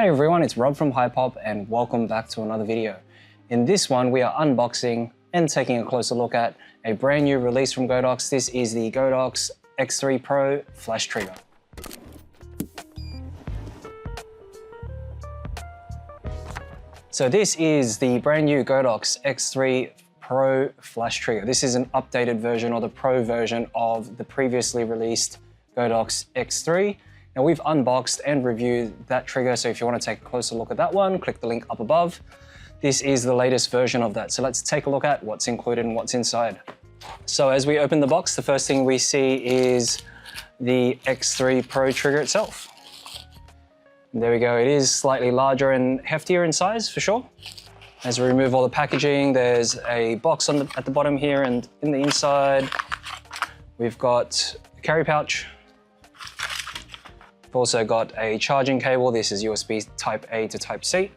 Hey everyone, it's Rob from Hypop and welcome back to another video. In this one, we are unboxing and taking a closer look at a brand new release from Godox. This is the Godox X3 Pro Flash Trigger. So this is the brand new Godox X3 Pro Flash Trigger. This is an updated version or the Pro version of the previously released Godox X3. Now we've unboxed and reviewed that trigger, so if you want to take a closer look at that one, click the link up above. This is the latest version of that. So let's take a look at what's included and what's inside. So as we open the box, the first thing we see is the X3 Pro trigger itself. There we go, it is slightly larger and heftier in size for sure. As we remove all the packaging, there's a box at the bottom here, and in the inside, we've got a carry pouch. We've also got a charging cable. This is USB Type A to Type C.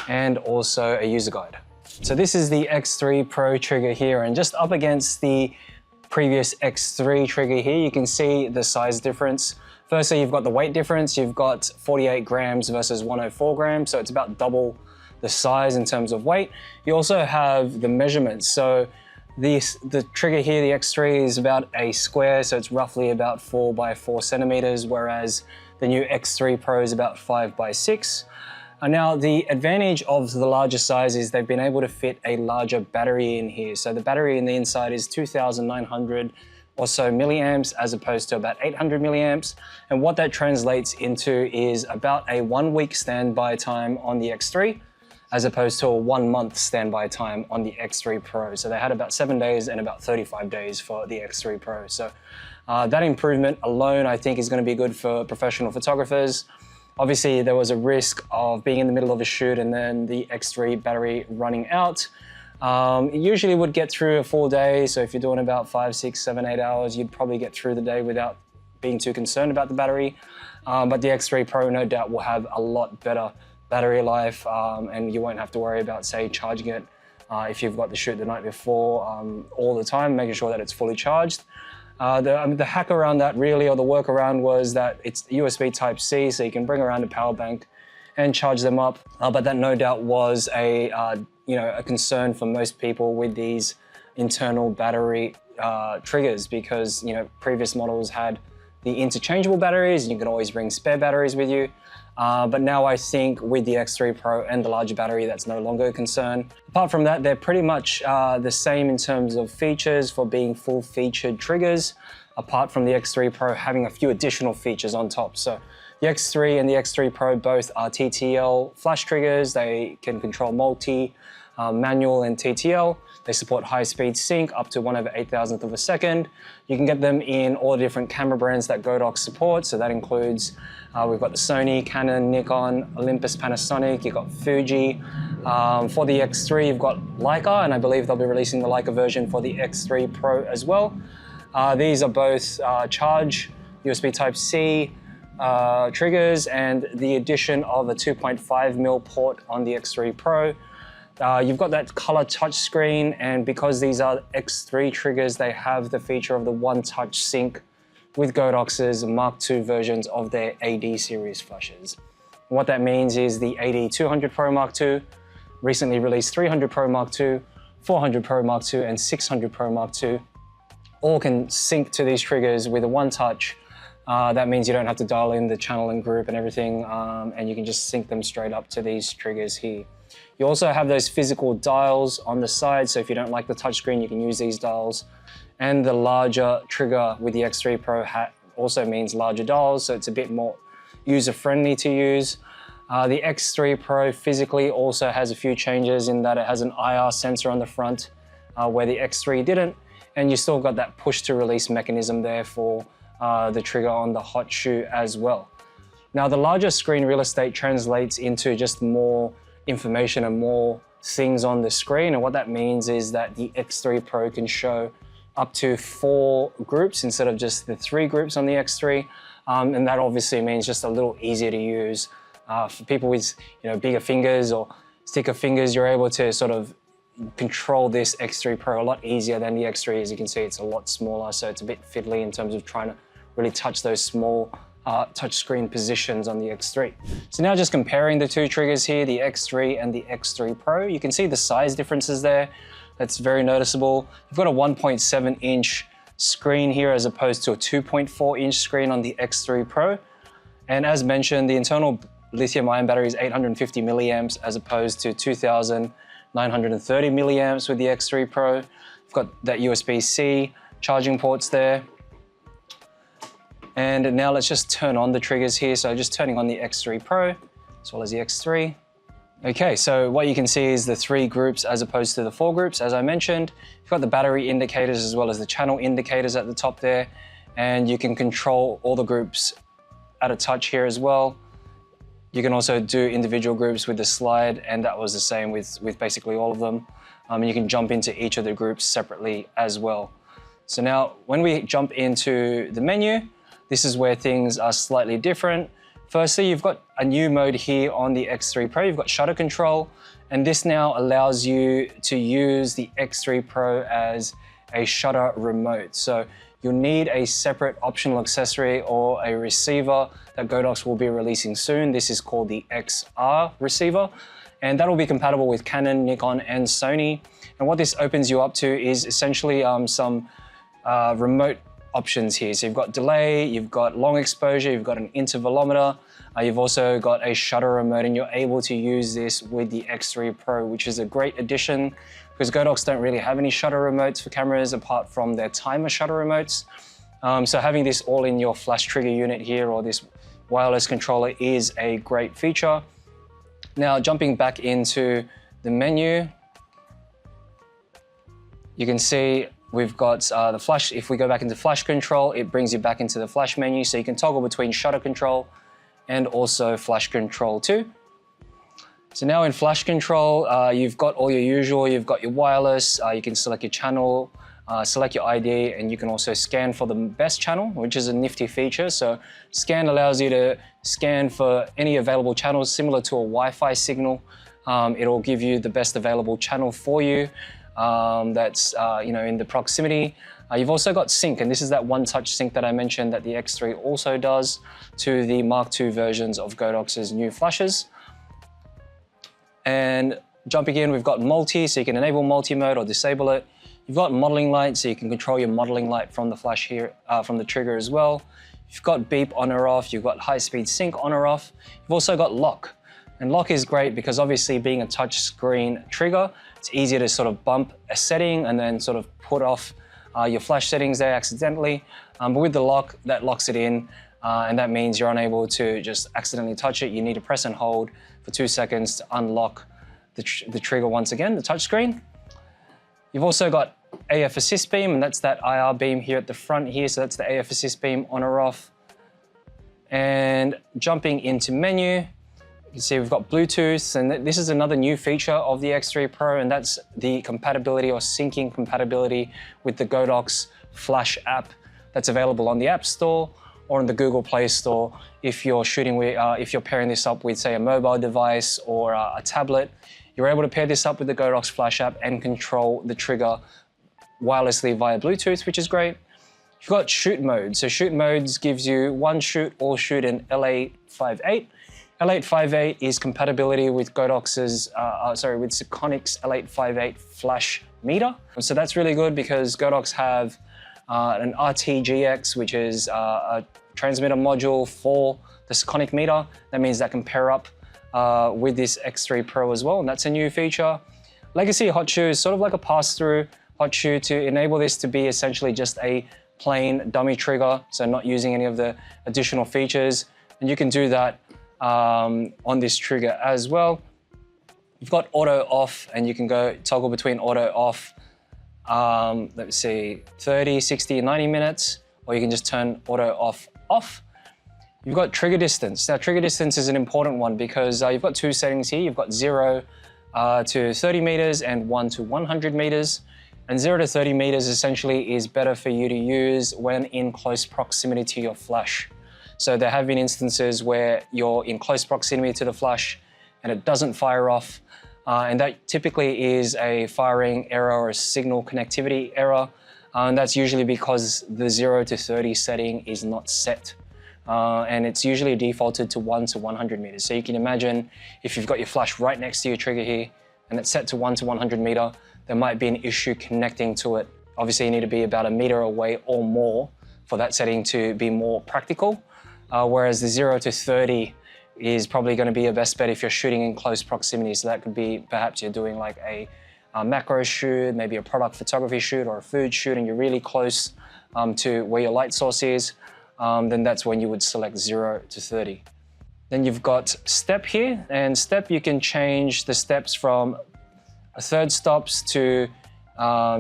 And also a user guide. So this is the X3 Pro trigger here, and just up against the previous X3 trigger here, you can see the size difference. Firstly, you've got the weight difference. You've got 48 grams versus 104 grams, so it's about double the size in terms of weight. You also have the measurements. So the trigger here, the X3, is about a square, so it's roughly about 4 by 4 centimeters, whereas the new X3 Pro is about 5 by 6. Now, the advantage of the larger size is they've been able to fit a larger battery in here. So the battery in the inside is 2,900 or so milliamps as opposed to about 800 milliamps. And what that translates into is about a 1 week standby time on the X3, as opposed to a 1 month standby time on the X3 Pro. So they had about 7 days and about 35 days for the X3 Pro. So that improvement alone, I think, is going to be good for professional photographers. Obviously, there was a risk of being in the middle of a shoot and then the X3 battery running out. It usually would get through a full day. So if you're doing about 5, 6, 7, 8 hours, you'd probably get through the day without being too concerned about the battery. But the X3 Pro, no doubt, will have a lot better battery life, and you won't have to worry about, say, charging it if you've got the shoot the night before all the time, making sure that it's fully charged. The hack around that really, or the workaround, was that it's USB Type C, so you can bring around a power bank and charge them up. But that no doubt was a concern for most people with these internal battery triggers, because previous models had the interchangeable batteries, and you can always bring spare batteries with you. But now I think with the X3 Pro and the larger battery, that's no longer a concern. Apart from that, they're pretty much the same in terms of features for being full-featured triggers, apart from the X3 Pro having a few additional features on top. So the X3 and the X3 Pro both are TTL flash triggers. They can control multi, manual and TTL. They support high-speed sync up to 1/8,000th of a second. You can get them in all the different camera brands that Godox supports. So that includes, we've got the Sony, Canon, Nikon, Olympus, Panasonic, you've got Fuji. For the X3, you've got Leica, and I believe they'll be releasing the Leica version for the X3 Pro as well. These are both charge, USB Type-C triggers, and the addition of a 2.5mm port on the X3 Pro. You've got that color touch screen, and because these are X3 triggers, they have the feature of the one-touch sync with Godox's Mark II versions of their AD series flashes. What that means is the AD 200 Pro Mark II, recently released 300 Pro Mark II, 400 Pro Mark II, and 600 Pro Mark II, all can sync to these triggers with a one-touch. That means you don't have to dial in the channel and group and everything, and you can just sync them straight up to these triggers here. You also have those physical dials on the side, so if you don't like the touchscreen, you can use these dials. And the larger trigger with the X3 Pro also means larger dials, so it's a bit more user-friendly to use. The X3 Pro physically also has a few changes in that it has an IR sensor on the front, where the X3 didn't, and you still got that push-to-release mechanism there for the trigger on the hot shoe as well. Now, the larger screen real estate translates into just more information and more things on the screen, and what that means is that the X3 Pro can show up to 4 groups instead of just the 3 groups on the X3, and that obviously means just a little easier to use. For people with bigger fingers or thicker fingers, you're able to sort of control this X3 Pro a lot easier than the X3. As you can see, it's a lot smaller, so it's a bit fiddly in terms of trying to really touch those small touchscreen positions on the X3. So now just comparing the two triggers here, the X3 and the X3 Pro, you can see the size differences there. That's very noticeable. You've got a 1.7-inch screen here as opposed to a 2.4-inch screen on the X3 Pro. And as mentioned, the internal lithium-ion battery is 850 milliamps as opposed to 2,930 milliamps with the X3 Pro. You've got that USB-C charging ports there. And now let's just turn on the triggers here. So just turning on the X3 Pro as well as the X3. Okay, so what you can see is the 3 groups as opposed to the 4 groups. As I mentioned, you've got the battery indicators as well as the channel indicators at the top there. And you can control all the groups at a touch here as well. You can also do individual groups with the slide, and that was the same with basically all of them. And you can jump into each of the groups separately as well. So now when we jump into the menu, this is where things are slightly different. Firstly, you've got a new mode here on the X3 Pro. You've got shutter control, and this now allows you to use the X3 Pro as a shutter remote. So you'll need a separate optional accessory or a receiver that Godox will be releasing soon. This is called the XR receiver, and that will be compatible with Canon, Nikon, and Sony. And what this opens you up to is essentially some remote options here. So you've got delay, you've got long exposure, you've got an intervalometer, you've also got a shutter remote, and you're able to use this with the X3 Pro, which is a great addition because Godox don't really have any shutter remotes for cameras apart from their timer shutter remotes. So having this all in your flash trigger unit here or this wireless controller is a great feature. Now jumping back into the menu, you can see we've got the flash. If we go back into flash control, it brings you back into the flash menu. So you can toggle between shutter control and also flash control too. So now in flash control, you've got all your usual, you've got your wireless, you can select your channel, select your ID, and you can also scan for the best channel, which is a nifty feature. So scan allows you to scan for any available channels similar to a Wi-Fi signal. It'll give you the best available channel for you. That's in the proximity. You've also got sync, and this is that one-touch sync that I mentioned that the X3 also does to the Mark II versions of Godox's new flashes. And jumping in, we've got multi, so you can enable multi-mode or disable it. You've got modeling light, so you can control your modeling light from the flash here, from the trigger as well. You've got beep on or off, you've got high-speed sync on or off. You've also got lock. And lock is great because obviously being a touch screen trigger, it's easier to sort of bump a setting and then sort of put off your flash settings there accidentally. But with the lock, that locks it in, and that means you're unable to just accidentally touch it. You need to press and hold for 2 seconds to unlock the trigger once again, the touch screen. You've also got AF assist beam, and that's that IR beam here at the front here. So that's the AF assist beam on or off. And jumping into menu, you can see we've got Bluetooth, and this is another new feature of the X3 Pro, and that's the compatibility or syncing compatibility with the Godox Flash app that's available on the App Store or in the Google Play Store. If you're shooting with, if you're pairing this up with, say, a mobile device or a tablet, you're able to pair this up with the Godox Flash app and control the trigger wirelessly via Bluetooth, which is great. You've got shoot mode. So shoot modes gives you one shoot, all shoot in L858. L858 is compatibility with Godox's, with Seconic's L858 flash meter. So that's really good because Godox have an RTGX, which is a transmitter module for the Seconic meter. That means that can pair up with this X3 Pro as well, and that's a new feature. Legacy hot shoe is sort of like a pass-through hot shoe to enable this to be essentially just a plain dummy trigger, so not using any of the additional features. And you can do that on this trigger as well. You've got auto off, and you can go toggle between auto off, let's see, 30, 60, 90 minutes, or you can just turn auto off. You've got trigger distance. Now, trigger distance is an important one because you've got two settings here. You've got 0 to 30 meters and 1 to 100 meters. And 0 to 30 meters essentially is better for you to use when in close proximity to your flash. So there have been instances where you're in close proximity to the flash and it doesn't fire off. And that typically is a firing error or a signal connectivity error. And that's usually because the 0 to 30 setting is not set. and it's usually defaulted to 1 to 100 meters. So you can imagine if you've got your flash right next to your trigger here and it's set to 1 to 100 meter, there might be an issue connecting to it. Obviously you need to be about a meter away or more for that setting to be more practical, whereas the 0 to 30 is probably going to be your best bet if you're shooting in close proximity. So that could be perhaps you're doing like a macro shoot, maybe a product photography shoot or a food shoot, and you're really close to where your light source is, then that's when you would select 0 to 30. Then you've got step here, and step you can change the steps from a third stops to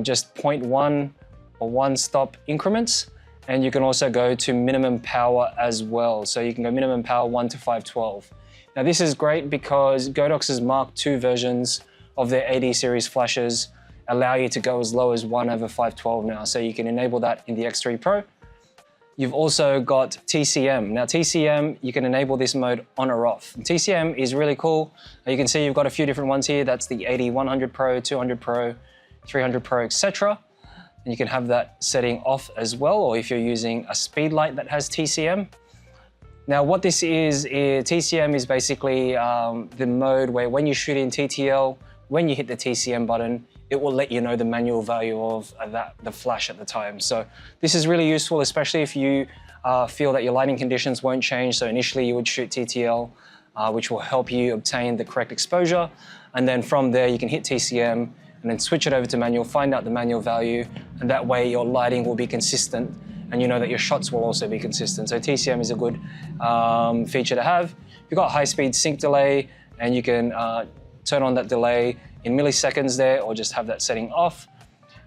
just 0.1 or 1 stop increments. And you can also go to minimum power as well. So you can go minimum power 1 to 512. Now this is great because Godox's Mark II versions of their AD series flashes allow you to go as low as 1/512 now. So you can enable that in the X3 Pro. You've also got TCM. Now TCM, you can enable this mode on or off. And TCM is really cool. You can see you've got a few different ones here. That's the AD 100 Pro, 200 Pro, 300 Pro, etc. And you can have that setting off as well, or if you're using a speed light that has TCM. Now what this is TCM is basically the mode where when you shoot in TTL, when you hit the TCM button, it will let you know the manual value of the flash at the time. So this is really useful, especially if you feel that your lighting conditions won't change. So initially you would shoot TTL, which will help you obtain the correct exposure. And then from there you can hit TCM and then switch it over to manual, find out the manual value, and that way your lighting will be consistent and you know that your shots will also be consistent. So TCM is a good feature to have. You've got high-speed sync delay, and you can turn on that delay in milliseconds there, or just have that setting off.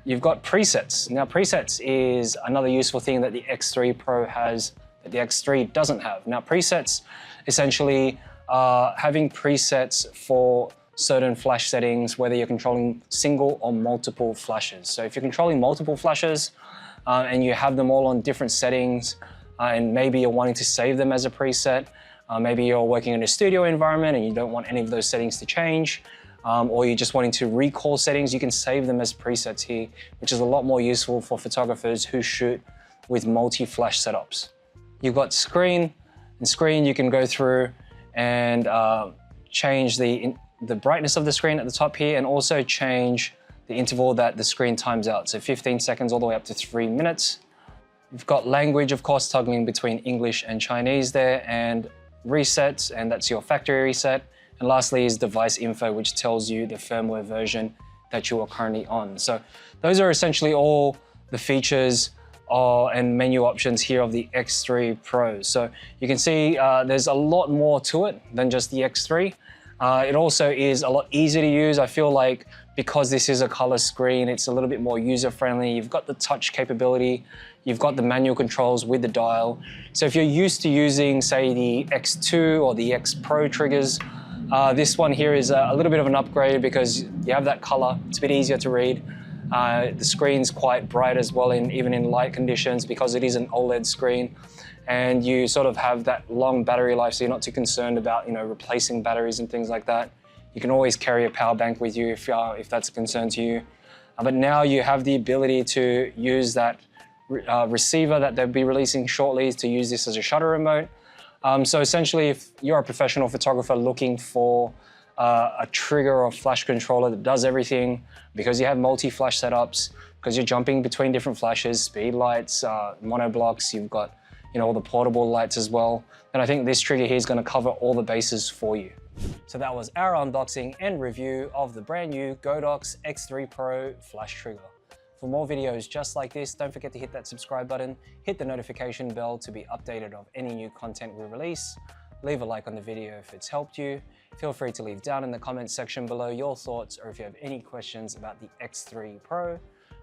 You've got presets. Now presets is another useful thing that the X3 Pro has that the X3 doesn't have. Now presets, essentially having presets for certain flash settings, whether you're controlling single or multiple flashes. So if you're controlling multiple flashes and you have them all on different settings, and maybe you're wanting to save them as a preset, maybe you're working in a studio environment and you don't want any of those settings to change, or you're just wanting to recall settings, you can save them as presets here, which is a lot more useful for photographers who shoot with multi-flash setups. You've got screen, and screen you can go through and change the brightness of the screen at the top here, and also change the interval that the screen times out. So 15 seconds all the way up to 3 minutes. You've got language, of course, toggling between English and Chinese there, and resets, and that's your factory reset. And lastly is device info, which tells you the firmware version that you are currently on. So those are essentially all the features and menu options here of the X3 Pro. So you can see there's a lot more to it than just the X3. It also is a lot easier to use. I feel like because this is a color screen, it's a little bit more user-friendly. You've got the touch capability, you've got the manual controls with the dial. So if you're used to using, say, the X2 or the X Pro triggers, this one here is a little bit of an upgrade because you have that color. It's a bit easier to read. The screen's quite bright as well, even in light conditions, because it is an OLED screen. And you sort of have that long battery life, so you're not too concerned about replacing batteries and things like that. You can always carry a power bank with you if that's a concern to you. But now you have the ability to use that receiver that they'll be releasing shortly, to use this as a shutter remote. So essentially, if you're a professional photographer looking for a trigger or flash controller that does everything, because you have multi-flash setups, because you're jumping between different flashes, speed lights, monoblocks, you've got all the portable lights as well, then I think this trigger here is going to cover all the bases for you. So that was our unboxing and review of the brand new Godox X3 Pro Flash Trigger. For more videos just like this, don't forget to hit that subscribe button, hit the notification bell to be updated of any new content we release. Leave a like on the video if it's helped you. Feel free to leave down in the comments section below your thoughts, or if you have any questions about the X3 Pro.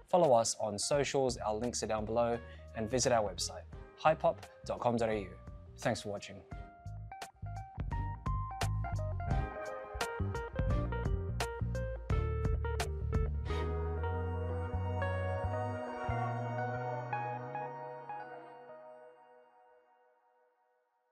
Follow us on socials, our links are down below, and visit our website, hypop.com.au. Thanks for watching.